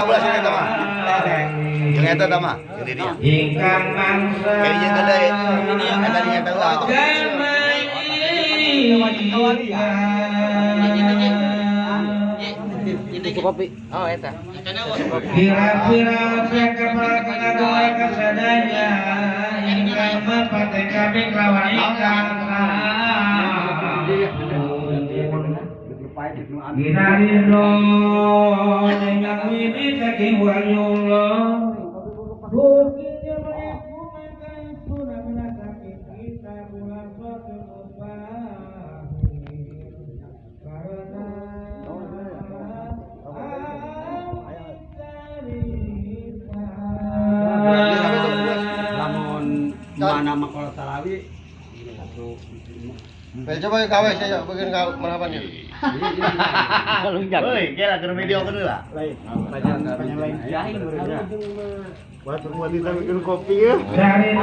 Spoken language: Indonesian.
ulah sini tama. Yang eta tama, ini dia. Ingkang mangsa Kayaknya gede. Ini yang tadinya tahu. Kopi. Oh, eta. Kira-kira kepala kedua kesadanya ingkang mapate kami kelawan ingkang Ginarindo dengan widi saking wanyulo buktinya menipu makan sudah menasaki kita bulan suatu mubah karena lamun mana makola salawi Coba kawe saya bikin kau merapan ya. lunjak Woi, kira ke video kan lah. lain jahil Buat wanita bikin kopi ya. dari